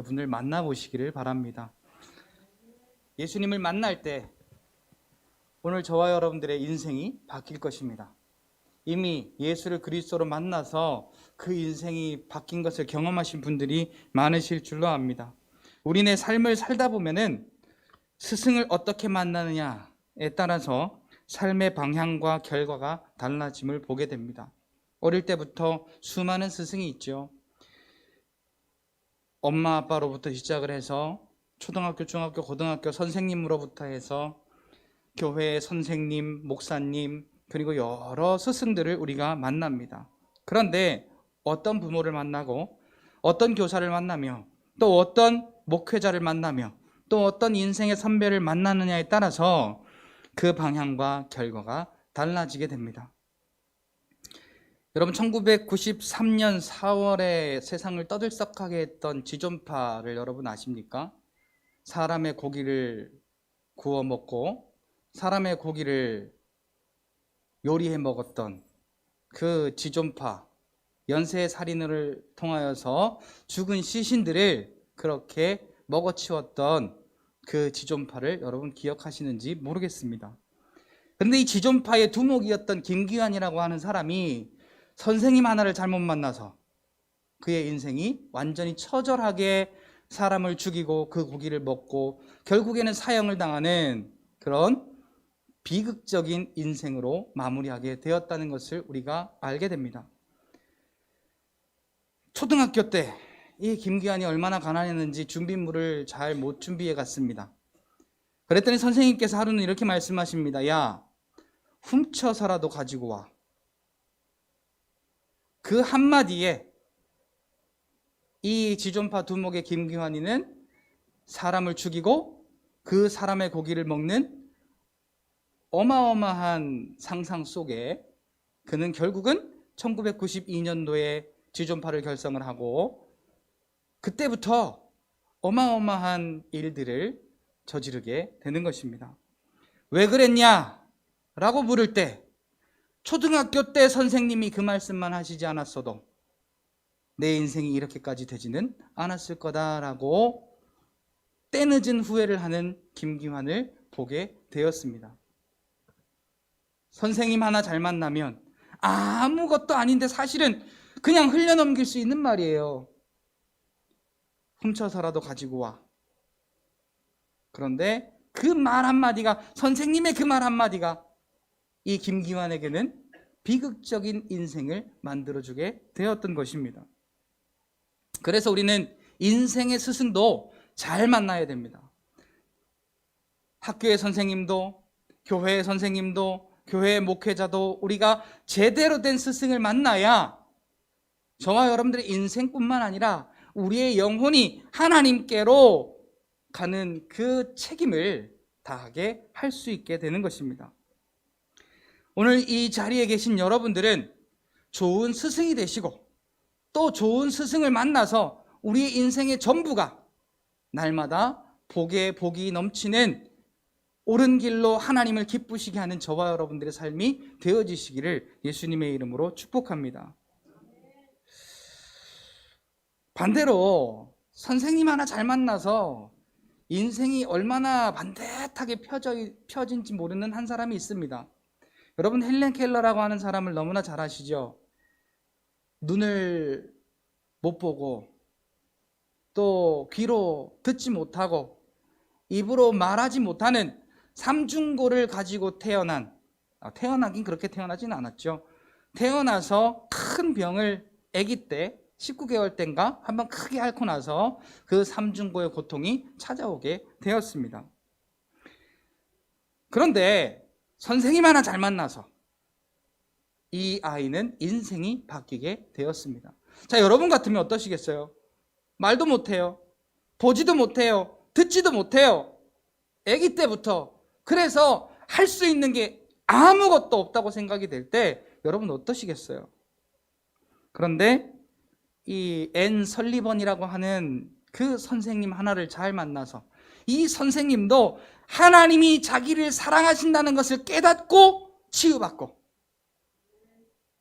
그분을 만나보시기를 바랍니다. 예수님을 만날 때 오늘 저와 여러분들의 인생이 바뀔 것입니다. 이미 예수를 그리스도로 만나서 그 인생이 바뀐 것을 경험하신 분들이 많으실 줄로 압니다. 우리네 삶을 살다 보면은 스승을 어떻게 만나느냐에 따라서 삶의 방향과 결과가 달라짐을 보게 됩니다. 어릴 때부터 수많은 스승이 있죠. 엄마 아빠로부터 시작을 해서 초등학교, 중학교, 고등학교 선생님으로부터 해서 교회의 선생님, 목사님, 그리고 여러 스승들을 우리가 만납니다. 그런데 어떤 부모를 만나고 어떤 교사를 만나며 또 어떤 목회자를 만나며 또 어떤 인생의 선배를 만나느냐에 따라서 그 방향과 결과가 달라지게 됩니다. 여러분, 1993년 4월에 세상을 떠들썩하게 했던 지존파를 여러분 아십니까? 사람의 고기를 구워 먹고 사람의 고기를 요리해 먹었던 그 지존파, 연쇄살인을 통하여서 죽은 시신들을 그렇게 먹어치웠던 그 지존파를 여러분 기억하시는지 모르겠습니다. 그런데 이 지존파의 두목이었던 김기환이라고 하는 사람이 선생님 하나를 잘못 만나서 그의 인생이 완전히 처절하게 사람을 죽이고 그 고기를 먹고 결국에는 사형을 당하는 그런 비극적인 인생으로 마무리하게 되었다는 것을 우리가 알게 됩니다. 초등학교 때 이 김기환이 얼마나 가난했는지 준비물을 잘 못 준비해 갔습니다. 그랬더니 선생님께서 하루는 이렇게 말씀하십니다. 야, 훔쳐서라도 가지고 와. 그 한마디에 이 지존파 두목의 김기환이는 사람을 죽이고 그 사람의 고기를 먹는 어마어마한 상상 속에 그는 결국은 1992년도에 지존파를 결성을 하고 그때부터 어마어마한 일들을 저지르게 되는 것입니다. 왜 그랬냐? 라고 물을 때 초등학교 때 선생님이 그 말씀만 하시지 않았어도 내 인생이 이렇게까지 되지는 않았을 거다라고 때늦은 후회를 하는 김기환을 보게 되었습니다. 선생님 하나 잘 만나면 아무것도 아닌데 사실은 그냥 흘려넘길 수 있는 말이에요. 훔쳐서라도 가지고 와. 그런데 그 말 한마디가, 선생님의 그 말 한마디가 이 김기환에게는 비극적인 인생을 만들어주게 되었던 것입니다. 그래서 우리는 인생의 스승도 잘 만나야 됩니다. 학교의 선생님도, 교회의 선생님도, 교회의 목회자도 우리가 제대로 된 스승을 만나야 저와 여러분들의 인생뿐만 아니라 우리의 영혼이 하나님께로 가는 그 책임을 다하게 할 수 있게 되는 것입니다. 오늘 이 자리에 계신 여러분들은 좋은 스승이 되시고 또 좋은 스승을 만나서 우리의 인생의 전부가 날마다 복에 복이 넘치는 옳은 길로 하나님을 기쁘시게 하는 저와 여러분들의 삶이 되어지시기를 예수님의 이름으로 축복합니다. 반대로 선생님 하나 잘 만나서 인생이 얼마나 반듯하게 펴진지 모르는 한 사람이 있습니다. 여러분, 헬렌 켈러라고 하는 사람을 너무나 잘 아시죠? 눈을 못 보고 또 귀로 듣지 못하고 입으로 말하지 못하는 삼중고를 가지고 태어나긴 그렇게 태어나진 않았죠. 태어나서 큰 병을 아기 때 19개월 때인가 한번 크게 앓고 나서 그 삼중고의 고통이 찾아오게 되었습니다. 그런데 선생님 하나 잘 만나서 이 아이는 인생이 바뀌게 되었습니다. 자, 여러분 같으면 어떠시겠어요? 말도 못해요. 보지도 못해요. 듣지도 못해요. 아기 때부터. 그래서 할 수 있는 게 아무것도 없다고 생각이 될 때 여러분 어떠시겠어요? 그런데 이 앤 설리번이라고 하는 그 선생님 하나를 잘 만나서 이 선생님도 하나님이 자기를 사랑하신다는 것을 깨닫고 치유받고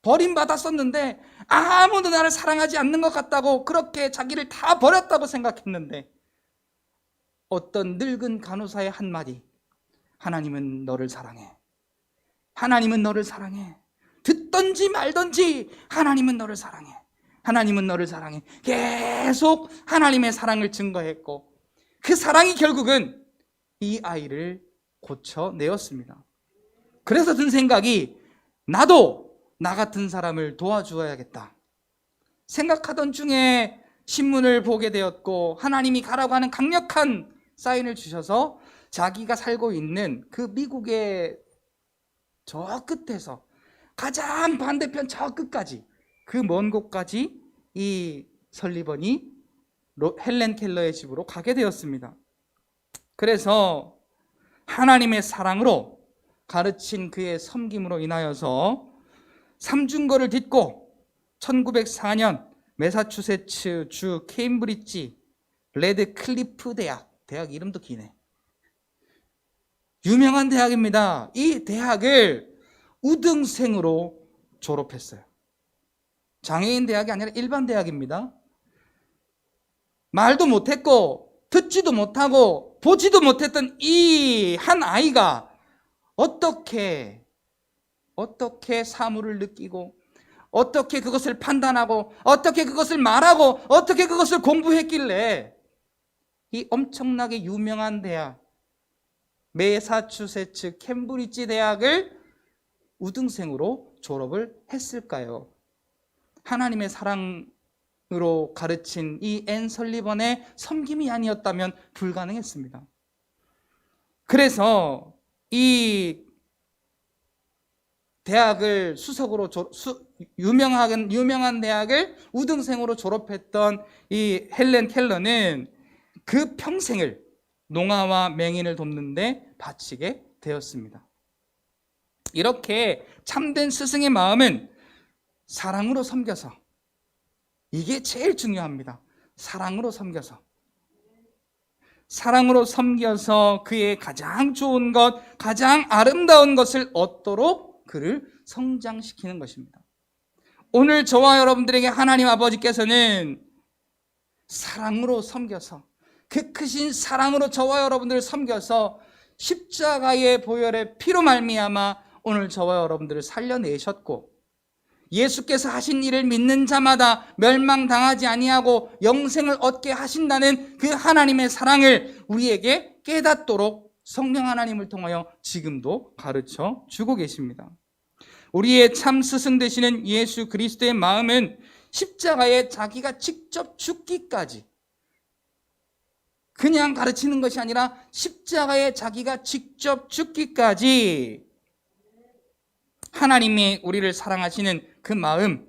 버림받았었는데 아무도 나를 사랑하지 않는 것 같다고 그렇게 자기를 다 버렸다고 생각했는데 어떤 늙은 간호사의 한마디, 하나님은 너를 사랑해. 하나님은 너를 사랑해. 듣던지 말던지 하나님은 너를 사랑해. 하나님은 너를 사랑해. 계속 하나님의 사랑을 증거했고 그 사랑이 결국은 이 아이를 고쳐내었습니다. 그래서 든 생각이 나도 나 같은 사람을 도와주어야겠다 생각하던 중에 신문을 보게 되었고 하나님이 가라고 하는 강력한 사인을 주셔서 자기가 살고 있는 그 미국의 저 끝에서 가장 반대편 저 끝까지 그 먼 곳까지 이 설리번이 헬렌 켈러의 집으로 가게 되었습니다. 그래서 하나님의 사랑으로 가르친 그의 섬김으로 인하여서 삼중거를 딛고 1904년 매사추세츠 주 케임브리지 레드클리프 대학 이름도 기네. 유명한 대학입니다. 이 대학을 우등생으로 졸업했어요. 장애인 대학이 아니라 일반 대학입니다. 말도 못했고 듣지도 못하고 보지도 못했던 이 한 아이가 어떻게 사물을 느끼고 어떻게 그것을 판단하고 어떻게 그것을 말하고 어떻게 그것을 공부했길래 이 엄청나게 유명한 대학 매사추세츠 캠브리지 대학을 우등생으로 졸업을 했을까요? 하나님의 사랑으로 가르친 이 앤 설리번의 섬김이 아니었다면 불가능했습니다. 그래서 이 대학을 유명한 대학을 우등생으로 졸업했던 이 헬렌 켈러는 그 평생을 농아와 맹인을 돕는데 바치게 되었습니다. 이렇게 참된 스승의 마음은 사랑으로 섬겨서, 이게 제일 중요합니다. 사랑으로 섬겨서 그의 가장 좋은 것, 가장 아름다운 것을 얻도록 그를 성장시키는 것입니다. 오늘 저와 여러분들에게 하나님 아버지께서는 사랑으로 섬겨서, 그 크신 사랑으로 저와 여러분들을 섬겨서 십자가의 보혈의 피로 말미암아 오늘 저와 여러분들을 살려내셨고, 예수께서 하신 일을 믿는 자마다 멸망당하지 아니하고 영생을 얻게 하신다는 그 하나님의 사랑을 우리에게 깨닫도록 성령 하나님을 통하여 지금도 가르쳐 주고 계십니다. 우리의 참 스승 되시는 예수 그리스도의 마음은 십자가에 자기가 직접 죽기까지, 그냥 가르치는 것이 아니라 십자가에 자기가 직접 죽기까지 하나님이 우리를 사랑하시는 그 마음,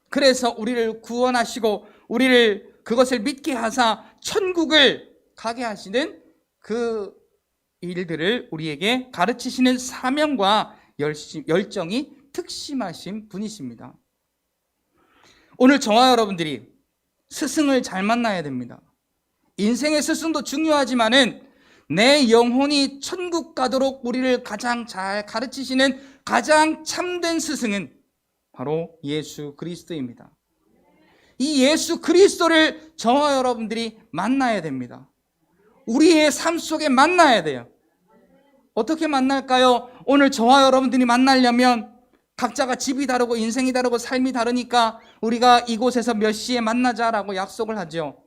그래서 우리를 구원하시고 우리를 그것을 믿게 하사 천국을 가게 하시는 그 일들을 우리에게 가르치시는 사명과 열정이 특심하신 분이십니다. 오늘 저와 여러분들이 스승을 잘 만나야 됩니다. 인생의 스승도 중요하지만은 내 영혼이 천국 가도록 우리를 가장 잘 가르치시는 가장 참된 스승은 바로 예수 그리스도입니다. 이 예수 그리스도를 저와 여러분들이 만나야 됩니다. 우리의 삶 속에 만나야 돼요. 어떻게 만날까요? 오늘 저와 여러분들이 만나려면 각자가 집이 다르고 인생이 다르고 삶이 다르니까 우리가 이곳에서 몇 시에 만나자라고 약속을 하죠.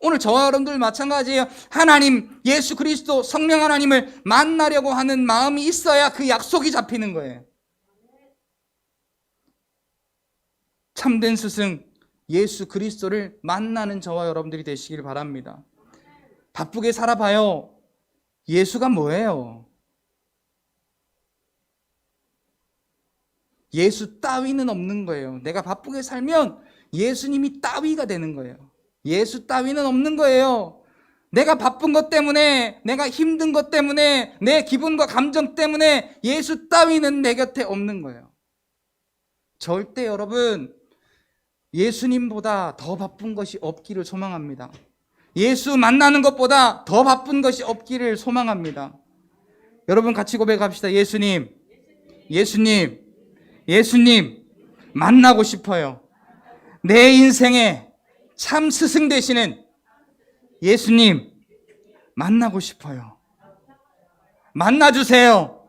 오늘 저와 여러분들 마찬가지예요. 하나님, 예수 그리스도, 성령 하나님을 만나려고 하는 마음이 있어야 그 약속이 잡히는 거예요. 참된 스승 예수 그리스도를 만나는 저와 여러분들이 되시길 바랍니다. 바쁘게 살아봐요. 예수가 뭐예요? 예수 따위는 없는 거예요. 내가 바쁘게 살면 예수님이 따위가 되는 거예요. 예수 따위는 없는 거예요. 내가 바쁜 것 때문에, 내가 힘든 것 때문에, 내 기분과 감정 때문에 예수 따위는 내 곁에 없는 거예요. 절대 여러분, 예수님보다 더 바쁜 것이 없기를 소망합니다. 예수 만나는 것보다 더 바쁜 것이 없기를 소망합니다. 여러분 같이 고백합시다. 예수님, 예수님, 예수님, 만나고 싶어요. 내 인생의 참 스승 되시는 예수님 만나고 싶어요. 만나주세요.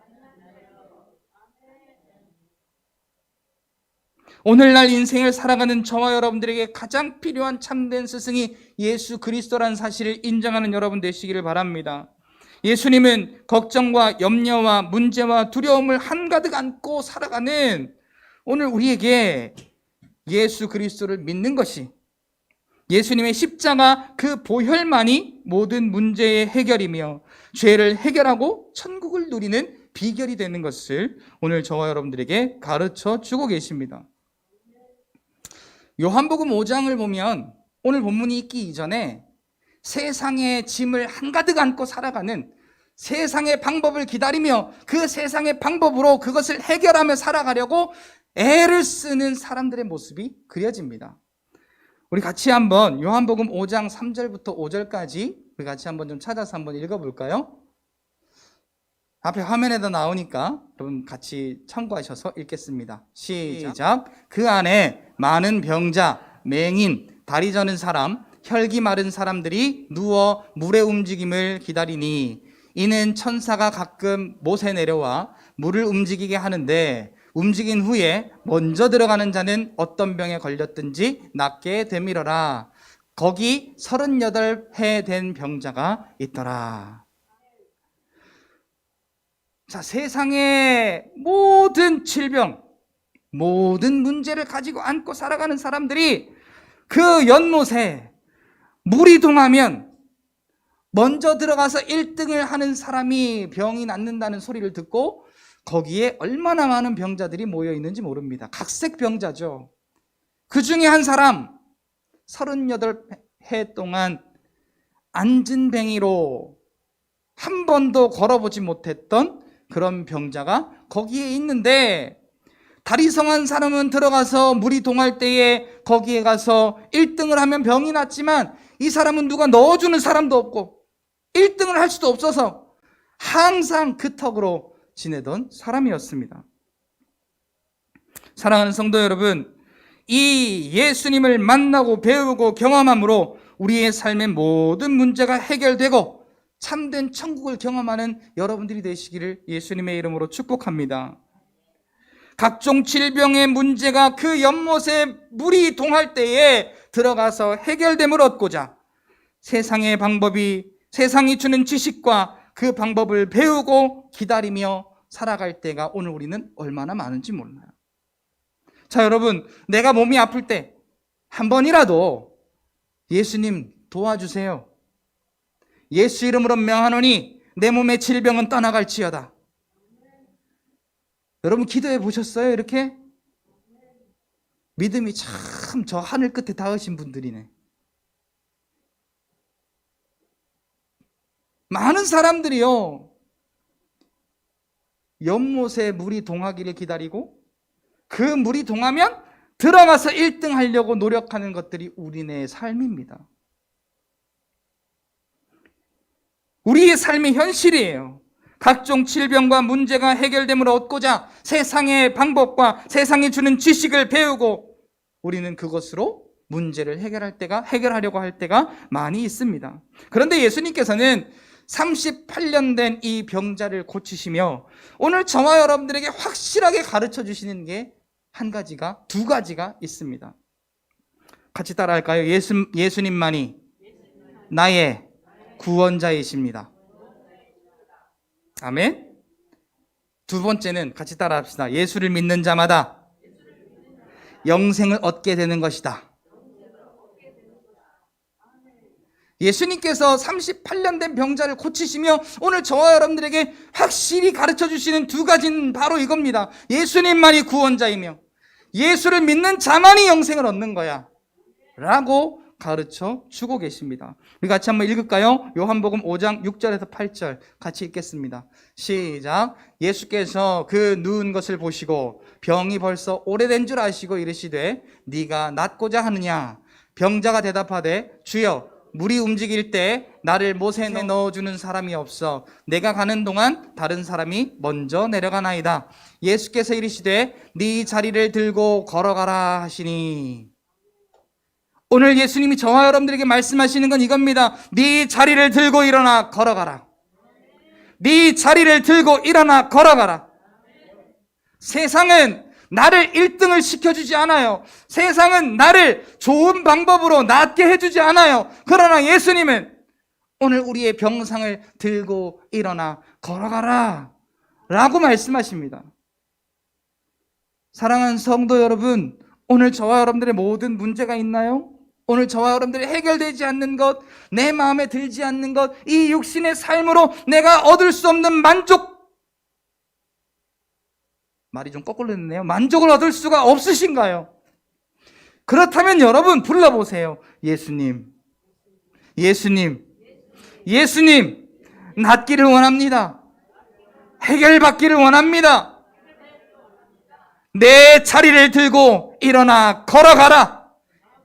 오늘날 인생을 살아가는 저와 여러분들에게 가장 필요한 참된 스승이 예수 그리스도라는 사실을 인정하는 여러분 되시기를 바랍니다. 예수님은 걱정과 염려와 문제와 두려움을 한가득 안고 살아가는 오늘 우리에게 예수 그리스도를 믿는 것이, 예수님의 십자가 그 보혈만이 모든 문제의 해결이며 죄를 해결하고 천국을 누리는 비결이 되는 것을 오늘 저와 여러분들에게 가르쳐 주고 계십니다. 요한복음 5장을 보면 오늘 본문이 있기 이전에 세상의 짐을 한가득 안고 살아가는, 세상의 방법을 기다리며 그 세상의 방법으로 그것을 해결하며 살아가려고 애를 쓰는 사람들의 모습이 그려집니다. 우리 같이 한번 요한복음 5장 3절부터 5절까지 우리 같이 한번 좀 찾아서 한번 읽어볼까요? 앞에 화면에도 나오니까 여러분 같이 참고하셔서 읽겠습니다. 시작. 그 안에 많은 병자, 맹인, 다리 저는 사람, 혈기 마른 사람들이 누워 물의 움직임을 기다리니, 이는 천사가 가끔 못에 내려와 물을 움직이게 하는데 움직인 후에 먼저 들어가는 자는 어떤 병에 걸렸든지 낫게 되밀어라. 거기 38해 된 병자가 있더라. 자, 세상의 모든 질병, 모든 문제를 가지고 안고 살아가는 사람들이 그 연못에 물이 동하면 먼저 들어가서 1등을 하는 사람이 병이 낫는다는 소리를 듣고 거기에 얼마나 많은 병자들이 모여 있는지 모릅니다. 각색 병자죠. 그 중에 한 사람, 38해 동안 안진뱅이로 한 번도 걸어보지 못했던 그런 병자가 거기에 있는데, 다리 성한 사람은 들어가서 물이 동할 때에 거기에 가서 1등을 하면 병이 낫지만 이 사람은 누가 넣어주는 사람도 없고 1등을 할 수도 없어서 항상 그 턱으로 지내던 사람이었습니다. 사랑하는 성도 여러분, 이 예수님을 만나고 배우고 경험함으로 우리의 삶의 모든 문제가 해결되고 참된 천국을 경험하는 여러분들이 되시기를 예수님의 이름으로 축복합니다. 각종 질병의 문제가 그 연못에 물이 동할 때에 들어가서 해결됨을 얻고자 세상의 방법이, 세상이 주는 지식과 그 방법을 배우고 기다리며 살아갈 때가 오늘 우리는 얼마나 많은지 몰라요. 자, 여러분, 내가 몸이 아플 때 한 번이라도 예수님 도와주세요, 예수 이름으로 명하노니 내 몸의 질병은 떠나갈지어다. 여러분 기도해 보셨어요? 이렇게? 믿음이 참 저 하늘 끝에 닿으신 분들이네. 많은 사람들이요, 연못에 물이 동하기를 기다리고 그 물이 동하면 들어가서 1등 하려고 노력하는 것들이 우리네 삶입니다. 우리의 삶의 현실이에요. 각종 질병과 문제가 해결됨을 얻고자 세상의 방법과 세상이 주는 지식을 배우고 우리는 그것으로 문제를 해결하려고 할 때가 많이 있습니다. 그런데 예수님께서는 38년 된 이 병자를 고치시며 오늘 저와 여러분들에게 확실하게 가르쳐 주시는 게 두 가지가 있습니다. 같이 따라할까요? 예수님만이 나의 구원자이십니다. 아멘. 두 번째는 같이 따라합시다. 예수를 믿는 자마다 영생을 얻게 되는 것이다. 예수님께서 38년 된 병자를 고치시며 오늘 저와 여러분들에게 확실히 가르쳐 주시는 두 가지는 바로 이겁니다. 예수님만이 구원자이며 예수를 믿는 자만이 영생을 얻는 거야 라고 가르쳐 주고 계십니다. 우리 같이 한번 읽을까요? 요한복음 5장 6절에서 8절 같이 읽겠습니다. 시작. 예수께서 그 누운 것을 보시고 병이 벌써 오래된 줄 아시고 이르시되 네가 낫고자 하느냐? 병자가 대답하되 주여 물이 움직일 때 나를 못에 넣어주는 사람이 없어. 내가 가는 동안 다른 사람이 먼저 내려가나이다. 예수께서 이르시되 네 자리를 들고 걸어가라 하시니, 오늘 예수님이 저와 여러분들에게 말씀하시는 건 이겁니다. 네 자리를 들고 일어나 걸어가라. 네 자리를 들고 일어나 걸어가라. 세상은 나를 1등을 시켜주지 않아요. 세상은 나를 좋은 방법으로 낫게 해주지 않아요. 그러나 예수님은 오늘 우리의 병상을 들고 일어나 걸어가라 라고 말씀하십니다. 사랑하는 성도 여러분, 오늘 저와 여러분들의 모든 문제가 있나요? 오늘 저와 여러분들이 해결되지 않는 것, 내 마음에 들지 않는 것, 이 육신의 삶으로 내가 얻을 수 없는 만족, 말이 좀 거꾸로 됐네요. 만족을 얻을 수가 없으신가요? 그렇다면 여러분 불러보세요. 예수님, 예수님, 예수님, 낫기를 원합니다. 해결받기를 원합니다. 내 자리를 들고 일어나 걸어가라.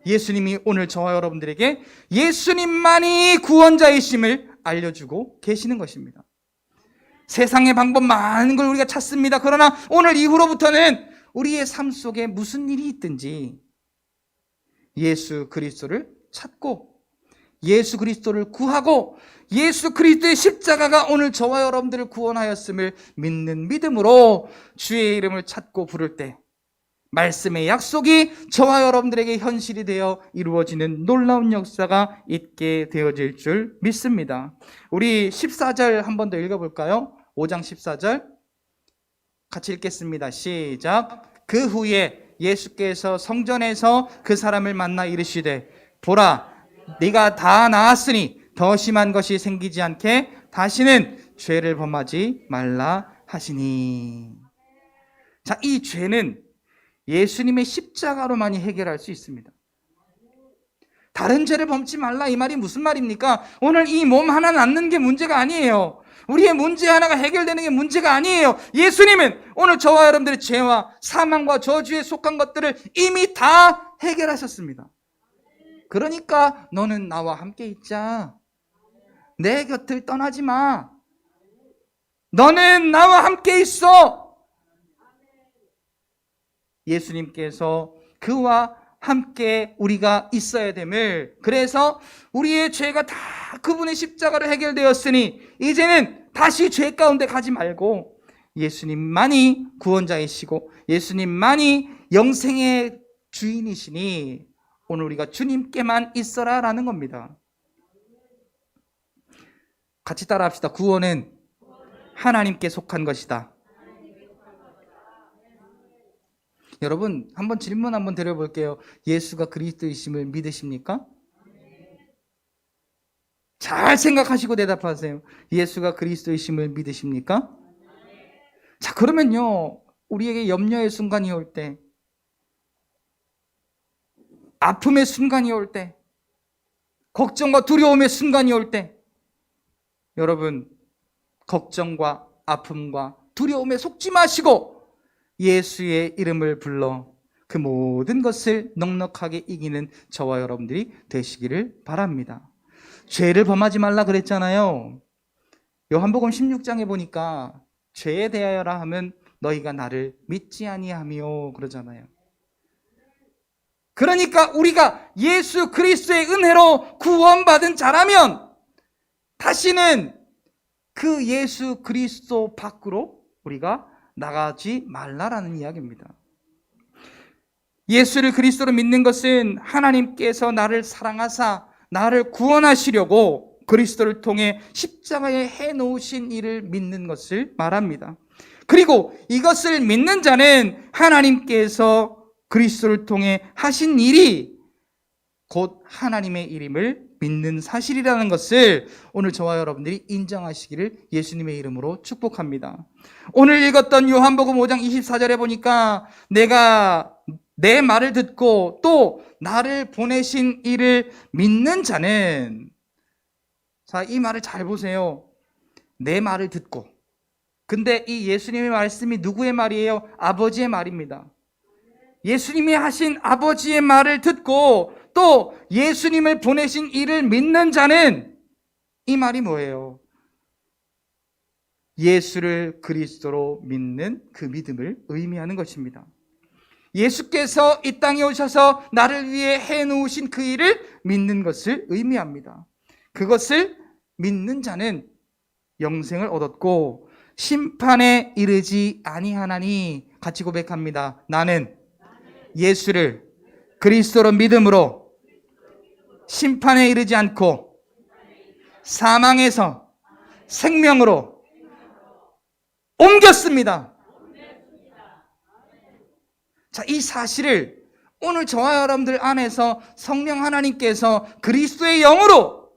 예수님이 오늘 저와 여러분들에게 예수님만이 구원자이심을 알려주고 계시는 것입니다. 세상의 방법 많은 걸 우리가 찾습니다. 그러나 오늘 이후로부터는 우리의 삶 속에 무슨 일이 있든지 예수 그리스도를 찾고 예수 그리스도를 구하고 예수 그리스도의 십자가가 오늘 저와 여러분들을 구원하였음을 믿는 믿음으로 주의 이름을 찾고 부를 때 말씀의 약속이 저와 여러분들에게 현실이 되어 이루어지는 놀라운 역사가 있게 되어질 줄 믿습니다. 우리 14절 한 번 더 읽어볼까요? 5장 14절 같이 읽겠습니다. 시작. 그 후에 예수께서 성전에서 그 사람을 만나 이르시되 보라, 네가 다 나았으니 더 심한 것이 생기지 않게 다시는 죄를 범하지 말라 하시니. 자, 이 죄는 예수님의 십자가로만이 해결할 수 있습니다. 다른 죄를 범치 말라 이 말이 무슨 말입니까? 오늘 이 몸 하나 낫는 게 문제가 아니에요. 우리의 문제 하나가 해결되는 게 문제가 아니에요. 예수님은 오늘 저와 여러분들의 죄와 사망과 저주에 속한 것들을 이미 다 해결하셨습니다. 그러니까 너는 나와 함께 있자. 내 곁을 떠나지 마. 너는 나와 함께 있어. 예수님께서 그와 함께 우리가 있어야 됨을, 그래서 우리의 죄가 다 그분의 십자가로 해결되었으니 이제는 다시 죄 가운데 가지 말고 예수님만이 구원자이시고 예수님만이 영생의 주인이시니 오늘 우리가 주님께만 있어라 라는 겁니다. 같이 따라 합시다. 구원은 하나님께 속한 것이다. 여러분 한번 질문 한번 드려볼게요. 예수가 그리스도이심을 믿으십니까? 잘 생각하시고 대답하세요. 예수가 그리스도이심을 믿으십니까? 자, 그러면요, 우리에게 염려의 순간이 올 때, 아픔의 순간이 올 때, 걱정과 두려움의 순간이 올 때, 여러분 걱정과 아픔과 두려움에 속지 마시고 예수의 이름을 불러 그 모든 것을 넉넉하게 이기는 저와 여러분들이 되시기를 바랍니다. 죄를 범하지 말라 그랬잖아요. 요한복음 16장에 보니까 죄에 대하여라 하면 너희가 나를 믿지 아니하며 그러잖아요. 그러니까 우리가 예수 그리스도의 은혜로 구원받은 자라면 다시는 그 예수 그리스도 밖으로 우리가 나가지 말라라는 이야기입니다. 예수를 그리스도로 믿는 것은 하나님께서 나를 사랑하사 나를 구원하시려고 그리스도를 통해 십자가에 해놓으신 일을 믿는 것을 말합니다. 그리고 이것을 믿는 자는 하나님께서 그리스도를 통해 하신 일이 곧 하나님의 일임을 믿는 사실이라는 것을 오늘 저와 여러분들이 인정하시기를 예수님의 이름으로 축복합니다. 오늘 읽었던 요한복음 5장 24절에 보니까 내가 내 말을 듣고 또 나를 보내신 이를 믿는 자는, 자, 이 말을 잘 보세요. 내 말을 듣고. 근데 이 예수님의 말씀이 누구의 말이에요? 아버지의 말입니다. 예수님이 하신 아버지의 말을 듣고 또 예수님을 보내신 이를 믿는 자는 이 말이 뭐예요? 예수를 그리스도로 믿는 그 믿음을 의미하는 것입니다. 예수께서 이 땅에 오셔서 나를 위해 해놓으신 그 일을 믿는 것을 의미합니다. 그것을 믿는 자는 영생을 얻었고 심판에 이르지 아니하나니, 같이 고백합니다. 나는 예수를 그리스도로 믿음으로 심판에 이르지 않고 사망에서 생명으로 옮겼습니다. 자, 이 사실을 오늘 저와 여러분들 안에서 성령 하나님께서 그리스도의 영으로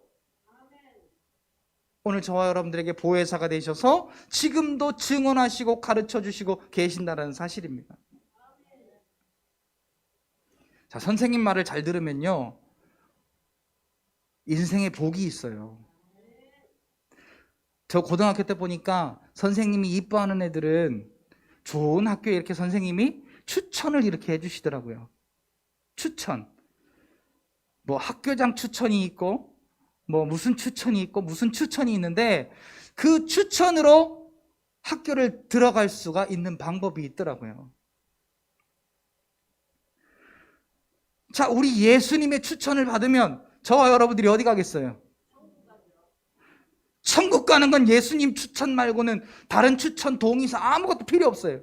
오늘 저와 여러분들에게 보혜사가 되셔서 지금도 증언하시고 가르쳐 주시고 계신다는 사실입니다. 자, 선생님 말을 잘 들으면요, 인생에 복이 있어요. 저 고등학교 때 보니까 선생님이 이뻐하는 애들은 좋은 학교에 이렇게 선생님이 추천을 이렇게 해주시더라고요. 추천. 뭐 학교장 추천이 있고, 뭐 무슨 추천이 있고, 무슨 추천이 있는데, 그 추천으로 학교를 들어갈 수가 있는 방법이 있더라고요. 자, 우리 예수님의 추천을 받으면 저와 여러분들이 어디 가겠어요? 천국 가는 건 예수님 추천 말고는 다른 추천, 동의서 아무것도 필요 없어요.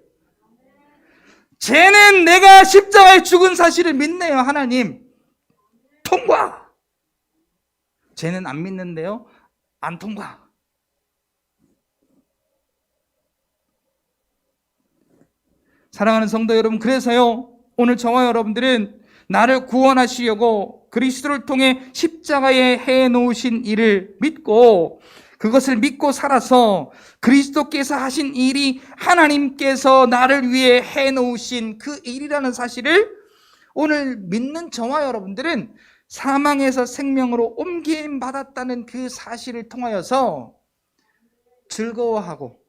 쟤는 내가 십자가에 죽은 사실을 믿네요. 하나님, 통과. 쟤는 안 믿는데요, 안 통과. 사랑하는 성도 여러분, 그래서요, 오늘 저와 여러분들은 나를 구원하시려고 그리스도를 통해 십자가에 해놓으신 일을 믿고, 그것을 믿고 살아서 그리스도께서 하신 일이 하나님께서 나를 위해 해놓으신 그 일이라는 사실을 오늘 믿는 저와 여러분들은 사망에서 생명으로 옮김 받았다는 그 사실을 통하여서 즐거워하고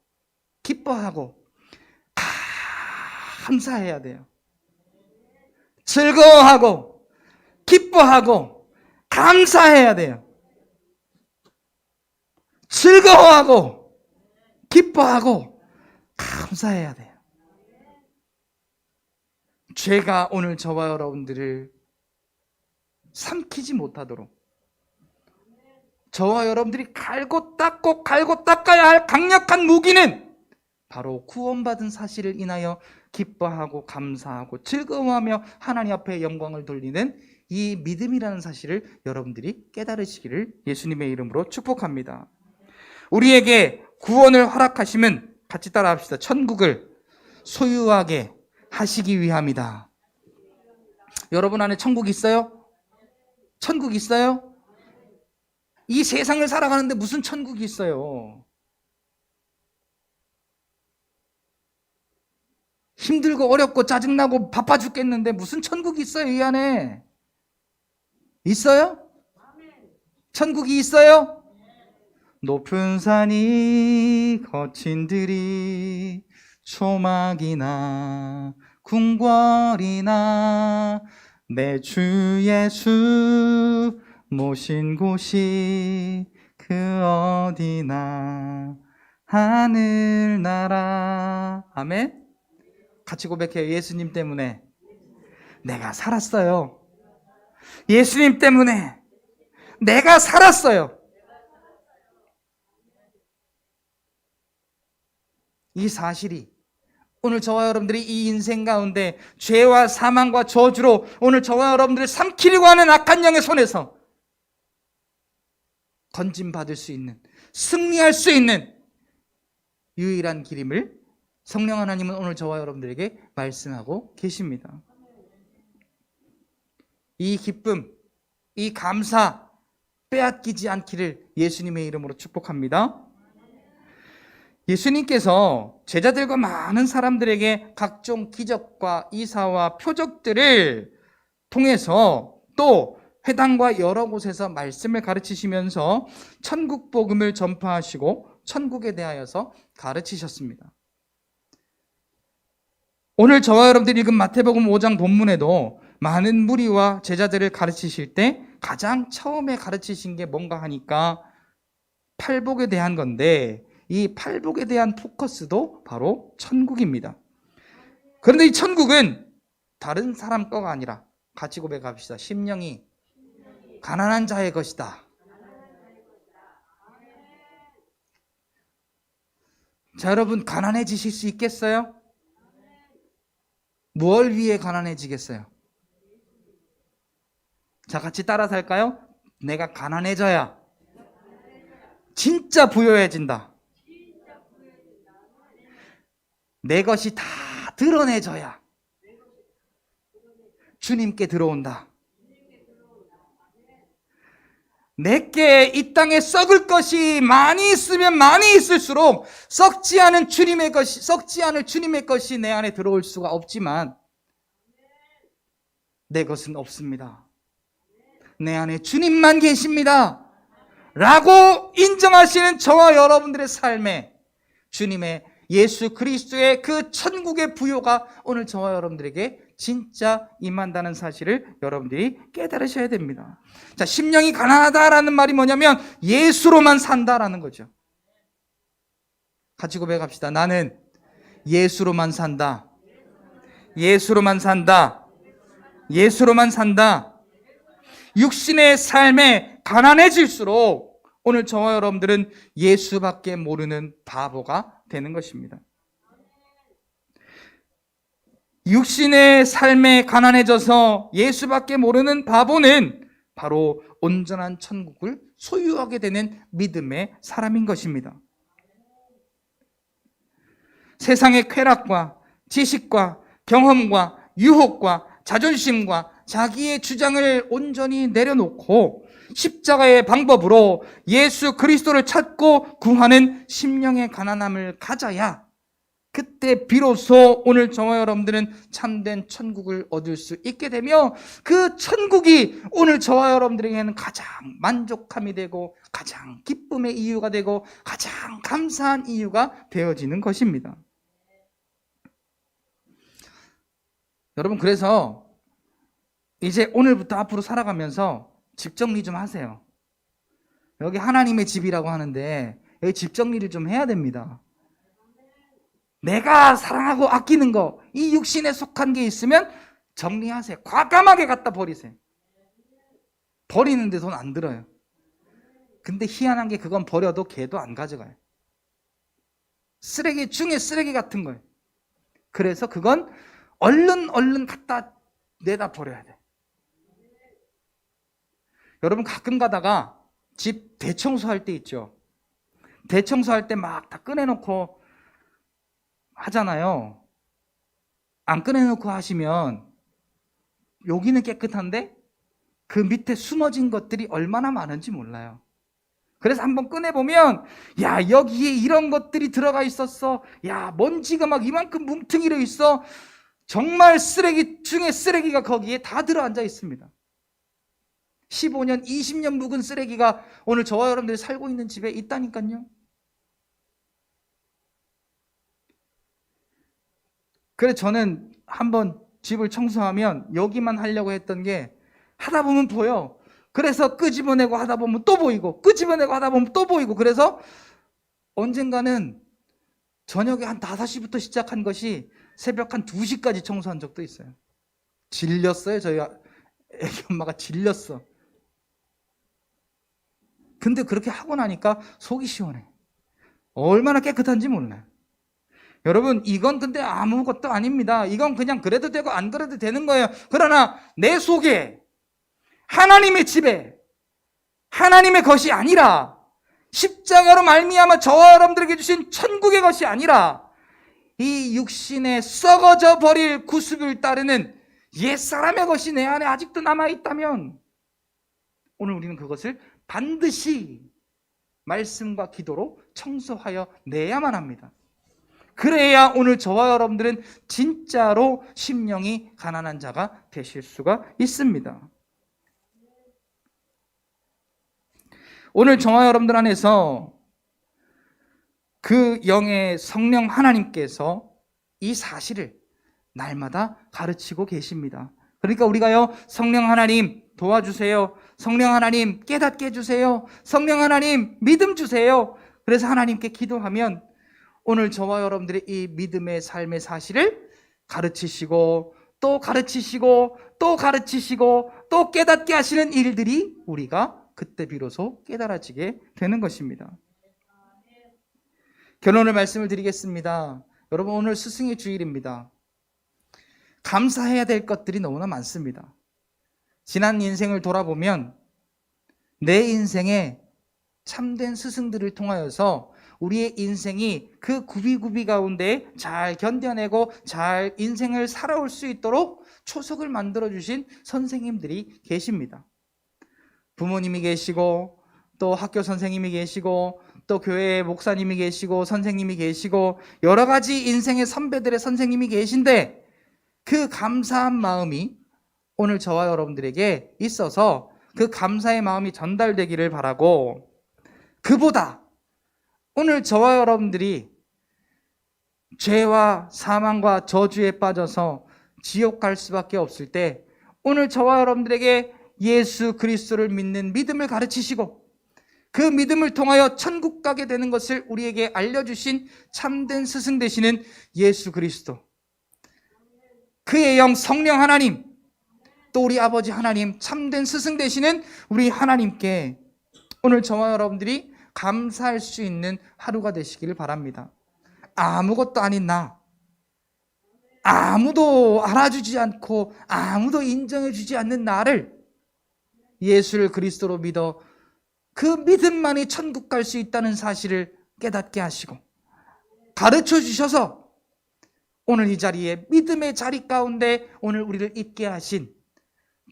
기뻐하고 감사해야 돼요. 즐거워하고 기뻐하고 감사해야 돼요. 즐거워하고 기뻐하고 감사해야 돼요. 죄가 오늘 저와 여러분들을 삼키지 못하도록, 저와 여러분들이 갈고 닦아야 할 강력한 무기는 바로 구원받은 사실을 인하여 기뻐하고 감사하고 즐거워하며 하나님 앞에 영광을 돌리는 이 믿음이라는 사실을 여러분들이 깨달으시기를 예수님의 이름으로 축복합니다. 우리에게 구원을 허락하심은, 같이 따라합시다. 천국을 소유하게 하시기 위함이다. 여러분 안에 천국 있어요? 천국 있어요? 이 세상을 살아가는데 무슨 천국이 있어요? 힘들고 어렵고 짜증나고 바빠 죽겠는데 무슨 천국이 있어요? 이 안에 있어요? 천국이 있어요? 높은 산이 거친 들이 초막이나 궁궐이나 내 주 예수 모신 곳이 그 어디나 하늘나라. 아멘. 같이 고백해요. 예수님 때문에 내가 살았어요. 예수님 때문에 내가 살았어요. 이 사실이 오늘 저와 여러분들이 이 인생 가운데 죄와 사망과 저주로 오늘 저와 여러분들을 삼키려고 하는 악한 영의 손에서 건짐받을 수 있는, 승리할 수 있는 유일한 길임을 성령 하나님은 오늘 저와 여러분들에게 말씀하고 계십니다. 이 기쁨, 이 감사 빼앗기지 않기를 예수님의 이름으로 축복합니다. 예수님께서 제자들과 많은 사람들에게 각종 기적과 이사와 표적들을 통해서 또 회당과 여러 곳에서 말씀을 가르치시면서 천국 복음을 전파하시고 천국에 대하여서 가르치셨습니다. 오늘 저와 여러분들이 읽은 마태복음 5장 본문에도 많은 무리와 제자들을 가르치실 때 가장 처음에 가르치신 게 뭔가 하니까 팔복에 대한 건데 이 팔복에 대한 포커스도 바로 천국입니다. 그런데 이 천국은 다른 사람 거가 아니라 같이 고백합시다. 심령이 가난한 자의 것이다. 자, 여러분 가난해지실 수 있겠어요? 무엇 위해 가난해지겠어요? 자, 같이 따라서 할까요? 내가 가난해져야 진짜 부유해진다. 내 것이 다 드러내져야 주님께 들어온다. 내게 이 땅에 썩을 것이 많이 있으면 많이 있을수록 썩지 않을 주님의 것이 내 안에 들어올 수가 없지만 내 것은 없습니다. 내 안에 주님만 계십니다. 라고 인정하시는 저와 여러분들의 삶에 주님의 예수 그리스도의 그 천국의 부요가 오늘 저와 여러분들에게 진짜 임한다는 사실을 여러분들이 깨달으셔야 됩니다. 자, 심령이 가난하다라는 말이 뭐냐면 예수로만 산다라는 거죠. 같이 고백합시다. 나는 예수로만 산다. 예수로만 산다. 예수로만 산다. 육신의 삶에 가난해질수록 오늘 저와 여러분들은 예수밖에 모르는 바보가 되는 것입니다. 육신의 삶에 가난해져서 예수밖에 모르는 바보는 바로 온전한 천국을 소유하게 되는 믿음의 사람인 것입니다. 세상의 쾌락과 지식과 경험과 유혹과 자존심과 자기의 주장을 온전히 내려놓고 십자가의 방법으로 예수 그리스도를 찾고 구하는 심령의 가난함을 가져야 그때 비로소 오늘 저와 여러분들은 참된 천국을 얻을 수 있게 되며 그 천국이 오늘 저와 여러분들에게는 가장 만족함이 되고 가장 기쁨의 이유가 되고 가장 감사한 이유가 되어지는 것입니다. 여러분, 그래서 이제 오늘부터 앞으로 살아가면서 집 정리 좀 하세요. 여기 하나님의 집이라고 하는데 여기 집 정리를 좀 해야 됩니다. 내가 사랑하고 아끼는 거, 이 육신에 속한 게 있으면 정리하세요. 과감하게 갖다 버리세요. 버리는데 돈 안 들어요. 근데 희한한 게 그건 버려도 걔도 안 가져가요. 쓰레기 중에 쓰레기 같은 거예요. 그래서 그건 얼른 갖다 내다 버려야 돼. 여러분, 가끔 가다가 집 대청소할 때 있죠. 대청소할 때 막 다 꺼내놓고 하잖아요. 안 꺼내놓고 하시면 여기는 깨끗한데 그 밑에 숨어진 것들이 얼마나 많은지 몰라요. 그래서 한번 꺼내보면 야, 여기에 이런 것들이 들어가 있었어. 야, 먼지가 막 이만큼 뭉텅이로 있어. 정말 쓰레기 중에 쓰레기가 거기에 다 들어앉아 있습니다. 15년, 20년 묵은 쓰레기가 오늘 저와 여러분들이 살고 있는 집에 있다니까요. 그래서 저는 한번 집을 청소하면 여기만 하려고 했던 게 하다 보면 보여. 그래서 끄집어내고 하다 보면 또 보이고 끄집어내고 하다 보면 또 보이고, 그래서 언젠가는 저녁에 한 5시부터 시작한 것이 새벽 한 2시까지 청소한 적도 있어요. 질렸어요. 저희 애기 엄마가 질렸어. 근데 그렇게 하고 나니까 속이 시원해. 얼마나 깨끗한지 몰라요. 여러분, 이건 근데 아무것도 아닙니다. 이건 그냥 그래도 되고 안 그래도 되는 거예요. 그러나 내 속에 하나님의 집에 하나님의 것이 아니라 십자가로 말미암아 저와 여러분들에게 주신 천국의 것이 아니라 이 육신에 썩어져 버릴 구습을 따르는 옛사람의 것이 내 안에 아직도 남아있다면 오늘 우리는 그것을 반드시 말씀과 기도로 청소하여 내야만 합니다. 그래야 오늘 저와 여러분들은 진짜로 심령이 가난한 자가 되실 수가 있습니다. 오늘 저와 여러분들 안에서 그 영의 성령 하나님께서 이 사실을 날마다 가르치고 계십니다. 그러니까 우리가요, 성령 하나님 도와주세요. 성령 하나님 깨닫게 해주세요. 성령 하나님 믿음 주세요. 그래서 하나님께 기도하면 오늘 저와 여러분들의 이 믿음의 삶의 사실을 가르치시고 또 가르치시고 또 가르치시고 또 깨닫게 하시는 일들이 우리가 그때 비로소 깨달아지게 되는 것입니다. 결론을 말씀을 드리겠습니다. 여러분, 오늘 스승의 주일입니다. 감사해야 될 것들이 너무나 많습니다. 지난 인생을 돌아보면 내 인생에 참된 스승들을 통하여서 우리의 인생이 그 구비구비 가운데 잘 견뎌내고 잘 인생을 살아올 수 있도록 초석을 만들어주신 선생님들이 계십니다. 부모님이 계시고 또 학교 선생님이 계시고 또 교회 목사님이 계시고 선생님이 계시고 여러 가지 인생의 선배들의 선생님이 계신데 그 감사한 마음이 오늘 저와 여러분들에게 있어서 그 감사의 마음이 전달되기를 바라고, 그보다 오늘 저와 여러분들이 죄와 사망과 저주에 빠져서 지옥 갈 수밖에 없을 때 오늘 저와 여러분들에게 예수 그리스도를 믿는 믿음을 가르치시고 그 믿음을 통하여 천국 가게 되는 것을 우리에게 알려주신 참된 스승 되시는 예수 그리스도, 그의 영 성령 하나님, 또 우리 아버지 하나님, 참된 스승 되시는 우리 하나님께 오늘 저와 여러분들이 감사할 수 있는 하루가 되시기를 바랍니다. 아무것도 아닌 나, 아무도 알아주지 않고 아무도 인정해주지 않는 나를 예수를 그리스도로 믿어 그 믿음만이 천국 갈 수 있다는 사실을 깨닫게 하시고 가르쳐 주셔서 오늘 이 자리에 믿음의 자리 가운데 오늘 우리를 있게 하신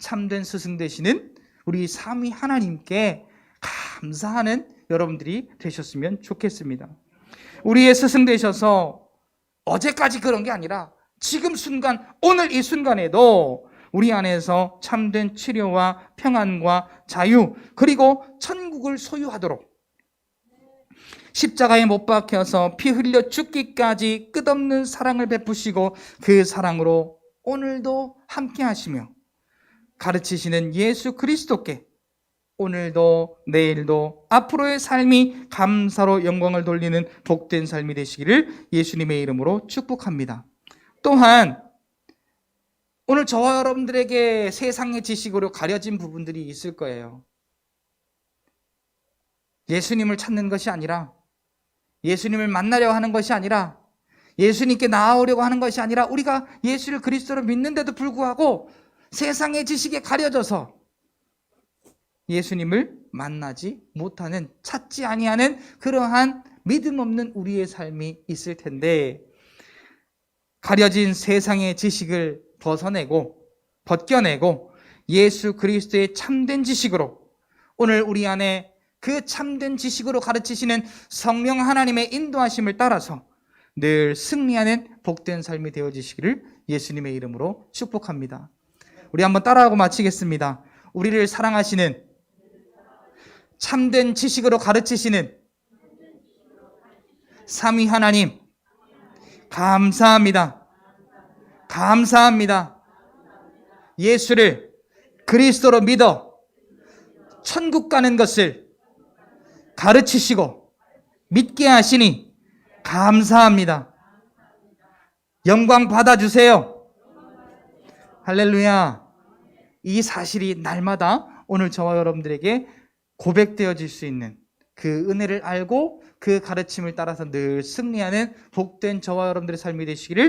참된 스승 되시는 우리 삼위 하나님께 감사하는 여러분들이 되셨으면 좋겠습니다. 우리의 스승 되셔서 어제까지 그런 게 아니라 지금 순간, 오늘 이 순간에도 우리 안에서 참된 치료와 평안과 자유, 그리고 천국을 소유하도록 십자가에 못 박혀서 피 흘려 죽기까지 끝없는 사랑을 베푸시고 그 사랑으로 오늘도 함께 하시며 가르치시는 예수 그리스도께 오늘도 내일도 앞으로의 삶이 감사로 영광을 돌리는 복된 삶이 되시기를 예수님의 이름으로 축복합니다. 또한 오늘 저와 여러분들에게 세상의 지식으로 가려진 부분들이 있을 거예요. 예수님을 찾는 것이 아니라, 예수님을 만나려고 하는 것이 아니라, 예수님께 나아오려고 하는 것이 아니라 우리가 예수를 그리스도로 믿는데도 불구하고 세상의 지식에 가려져서 예수님을 만나지 못하는, 찾지 아니하는 그러한 믿음 없는 우리의 삶이 있을 텐데, 가려진 세상의 지식을 벗겨내고 예수 그리스도의 참된 지식으로 오늘 우리 안에 그 참된 지식으로 가르치시는 성령 하나님의 인도하심을 따라서 늘 승리하는 복된 삶이 되어지시기를 예수님의 이름으로 축복합니다. 우리 한번 따라하고 마치겠습니다. 우리를 사랑하시는 참된 지식으로 가르치시는 삼위 하나님, 감사합니다. 감사합니다. 예수를 그리스도로 믿어 천국 가는 것을 가르치시고 믿게 하시니 감사합니다. 영광 받아주세요. 할렐루야. 이 사실이 날마다 오늘 저와 여러분들에게 고백되어질 수 있는 그 은혜를 알고 그 가르침을 따라서 늘 승리하는 복된 저와 여러분들의 삶이 되시기를